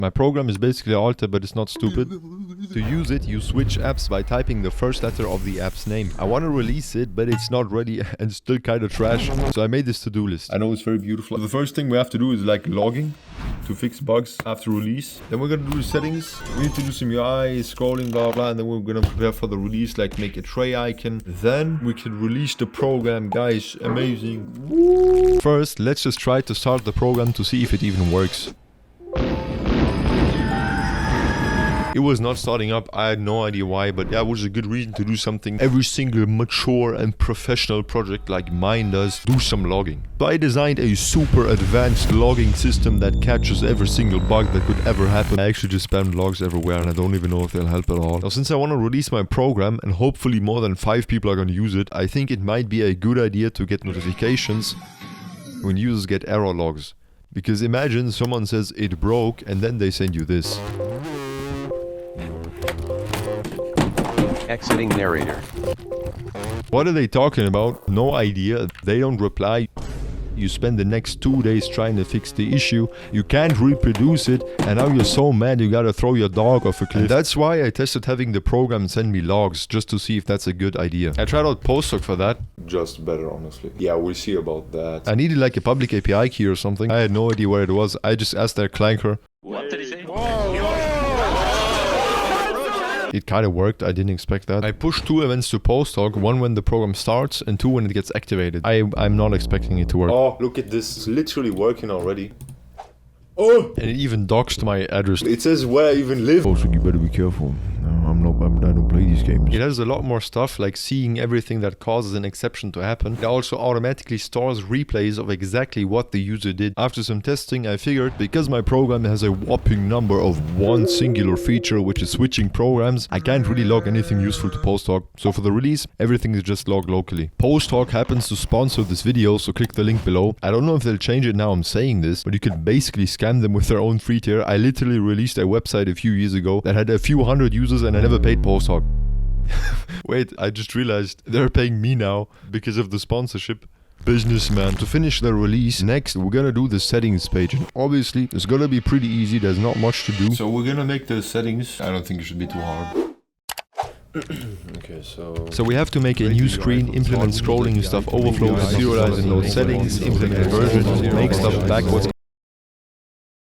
My program is basically Alt tab, but it's not stupid. To use it, you switch apps by typing the first letter of the app's name. I want to release it, but it's not ready and still kind of trash. So I made this to-do list. I know it's very beautiful. The first thing we have to do is like logging to fix bugs after release. Then we're gonna do the settings. We need to do some UI, scrolling, blah, blah. And then we're gonna prepare for the release, like make a tray icon. Then we can release the program, guys. Amazing. Woo. First, let's just try to start the program to see if it even works. It was not starting up, I had no idea why, but that was a good reason to do something. Every single mature and professional project like mine does, do some logging. So I designed a super advanced logging system that catches every single bug that could ever happen. I actually just spammed logs everywhere and I don't even know if they'll help at all. Now since I want to release my program and hopefully more than 5 people are going to use it, I think it might be a good idea to get notifications when users get error logs. Because imagine someone says it broke and then they send you this. Exiting narrator. What are they talking about? No idea. They don't reply. You spend the next 2 days trying to fix the issue. You can't reproduce it. And now you're so mad you gotta throw your dog off a cliff. And that's why I tested having the program send me logs just to see if that's a good idea. I tried out Posthog for that. Just better, honestly. Yeah, we'll see about that. I needed like a public API key or something. I had no idea where it was. I just asked their clanker. What did he say? It kind of worked, I didn't expect that. I pushed 2 events to Posthog, one when the program starts and 2 when it gets activated. I'm not expecting it to work. Oh, look at this, it's literally working already. Oh! And it even doxed my address. It says where I even live. Oh, so you better be careful. I don't play these games. It has a lot more stuff, like seeing everything that causes an exception to happen. It also automatically stores replays of exactly what the user did. After some testing, I figured because my program has a whopping number of one singular feature, which is switching programs, I can't really log anything useful to Posthog. So for the release, everything is just logged locally. Posthog happens to sponsor this video, so click the link below. I don't know if they'll change it now I'm saying this, but you can basically scam them with their own free tier. I literally released a website a few years ago that had a few hundred users and I never paid Posthog. Wait, I just realized they're paying me now because of the sponsorship. Businessman. To finish the release, next we're gonna do the settings page, and obviously it's gonna be pretty easy, there's not much to do. So we're gonna make the settings. I don't think it should be too hard. Okay, so we have to make a new screen, implement scrolling and stuff, overflow, serialize and load settings, implement versions, make stuff backwards.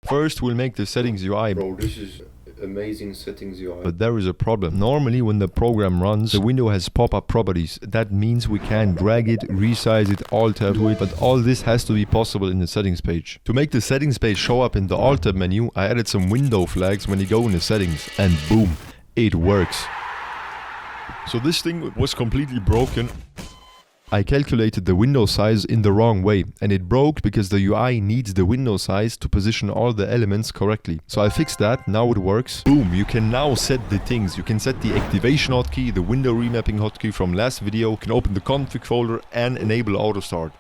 First we'll make the settings UI. Bro, this is amazing settings UI. But there is a problem. Normally when the program runs, the window has pop-up properties. That means we can drag it, resize it, alter it, but all this has to be possible in the settings page. To make the settings page show up in the alt tab menu, I added some window flags when you go in the settings, and boom, it works. So this thing was completely broken. I calculated the window size in the wrong way, and it broke because the UI needs the window size to position all the elements correctly. So I fixed that, now it works. Boom, you can now set the things. You can set the activation hotkey, the window remapping hotkey from last video. You can open the config folder and enable auto start.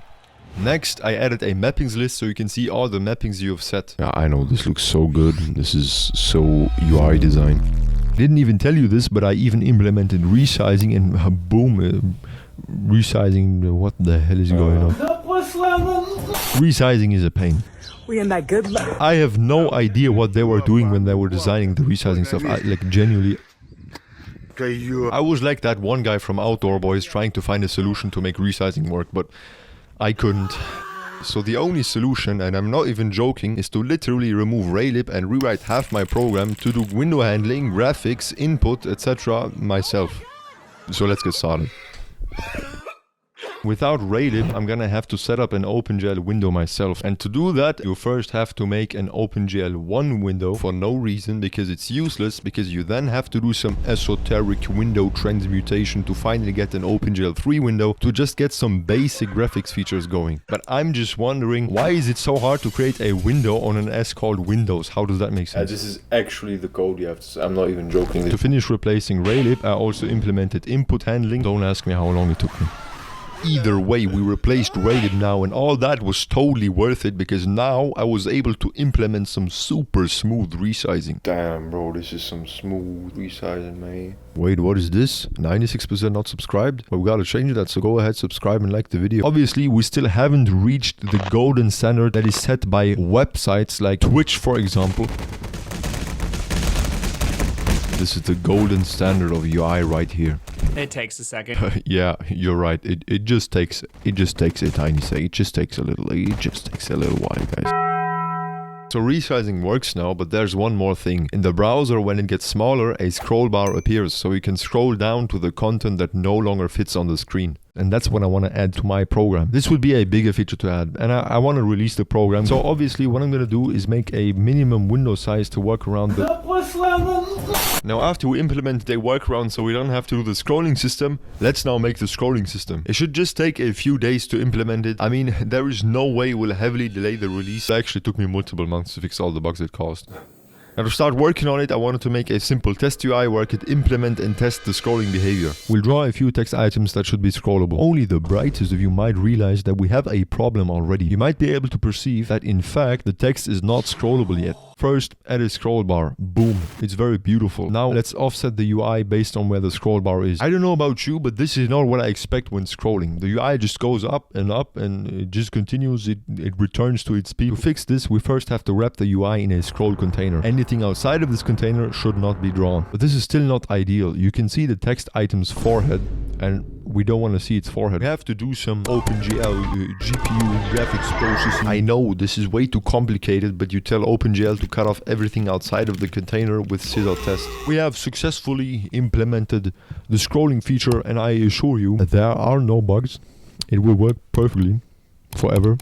Next, I added a mappings list so you can see all the mappings you have set. Yeah, I know, this looks so good. This is so UI design. Didn't even tell you this, but I even implemented resizing and boom, resizing, what the hell is going on? Resizing is a pain. We in that good luck. I have no idea what they were doing when they were designing the resizing stuff. Like genuinely. I was like that one guy from Outdoor Boys trying to find a solution to make resizing work, but I couldn't. So the only solution, and I'm not even joking, is to literally remove Raylib and rewrite half my program to do window handling, graphics, input, etc. myself. So let's get started. Without Raylib, I'm gonna have to set up an OpenGL window myself. And to do that, you first have to make an OpenGL 1 window for no reason, because it's useless, because you then have to do some esoteric window transmutation to finally get an OpenGL 3 window to just get some basic graphics features going. But I'm just wondering, why is it so hard to create a window on an S called Windows? How does that make sense? This is actually the code you have to say. I'm not even joking. To finish replacing Raylib, I also implemented input handling. Don't ask me how long it took me. Either way, we replaced Raylib now, and all that was totally worth it because now I was able to implement some super smooth resizing. Damn, bro, this is some smooth resizing, man. Wait, what is this? 96% not subscribed? Well, we gotta change that, so go ahead, subscribe and like the video. Obviously, we still haven't reached the golden standard that is set by websites like Twitch, for example. This is the golden standard of UI right here. It takes a second. Yeah, you're right. It just takes a tiny second. It just takes a little while, guys. So resizing works now, but there's one more thing. In the browser, when it gets smaller, a scroll bar appears, so you can scroll down to the content that no longer fits on the screen. And that's what I want to add to my program. This would be a bigger feature to add, and I want to release the program. So obviously what I'm going to do is make a minimum window size to work around the... Now after we implement the workaround so we don't have to do the scrolling system, let's now make the scrolling system. It should just take a few days to implement it. I mean, there is no way it will heavily delay the release. It actually took me multiple months to fix all the bugs it caused. Now to start working on it, I wanted to make a simple test UI where I could implement and test the scrolling behavior. We'll draw a few text items that should be scrollable. Only the brightest of you might realize that we have a problem already. You might be able to perceive that in fact the text is not scrollable yet. First, add a scroll bar. Boom. It's very beautiful. Now let's offset the UI based on where the scroll bar is. I don't know about you, but this is not what I expect when scrolling. The UI just goes up and it just continues. It returns to its peak. To fix this, we first have to wrap the UI in a scroll container. Anything outside of this container should not be drawn. But this is still not ideal. You can see the text item's forehead, and we don't want to see its forehead. We have to do some OpenGL GPU graphics processing. I know this is way too complicated, but you tell OpenGL to cut off everything outside of the container with scissor test. We have successfully implemented the scrolling feature, and I assure you that there are no bugs. It will work perfectly forever.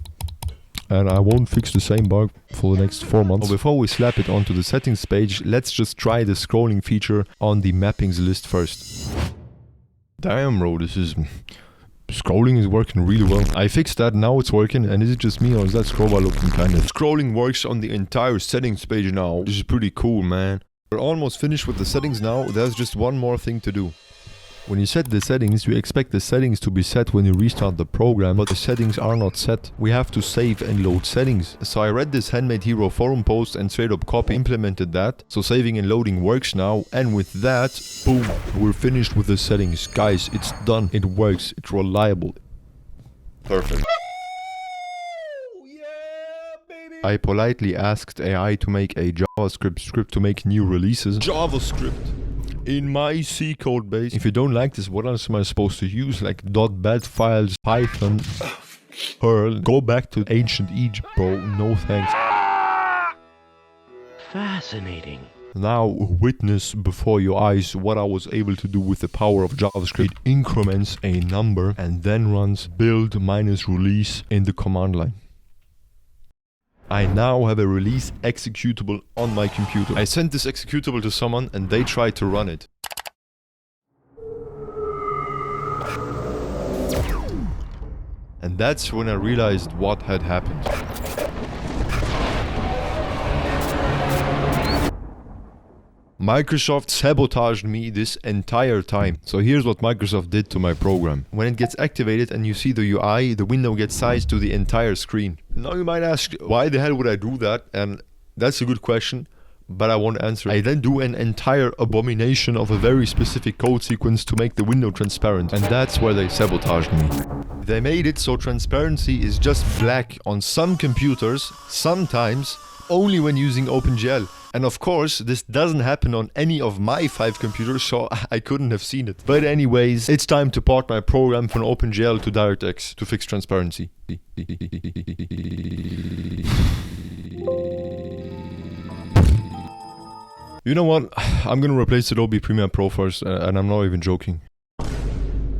And I won't fix the same bug for the next 4 months. Before we slap it onto the settings page, let's just try the scrolling feature on the mappings list first. Damn bro, scrolling is working really well. I fixed that, now it's working, and is it just me or is that scroll bar looking kind of... Scrolling works on the entire settings page now. This is pretty cool, man. We're almost finished with the settings now, there's just one more thing to do. When you set the settings, you expect the settings to be set when you restart the program, but the settings are not set. We have to save and load settings. So I read this Handmade Hero forum post and straight up copy implemented that. So saving and loading works now, and with that, boom, we're finished with the settings. Guys, it's done. It works. It's reliable. Perfect. I politely asked AI to make a JavaScript script to make new releases. JavaScript! In my C code base. If you don't like this, what else am I supposed to use? Like .bat files, Python, Perl. Go back to ancient Egypt, bro. No thanks. Fascinating. Now witness before your eyes what I was able to do with the power of JavaScript. It increments a number and then runs build minus release in the command line. I now have a release executable on my computer. I sent this executable to someone and they tried to run it. And that's when I realized what had happened. Microsoft sabotaged me this entire time. So here's what Microsoft did to my program. When it gets activated and you see the UI, the window gets sized to the entire screen. Now you might ask, why the hell would I do that? And that's a good question, but I won't answer it. I then do an entire abomination of a very specific code sequence to make the window transparent. And that's where they sabotaged me. They made it so transparency is just black on some computers, sometimes only when using OpenGL. And of course, this doesn't happen on any of my 5 computers, so I couldn't have seen it. But anyways, it's time to port my program from OpenGL to DirectX to fix transparency. You know what? I'm gonna replace Adobe Premiere Pro first, and I'm not even joking.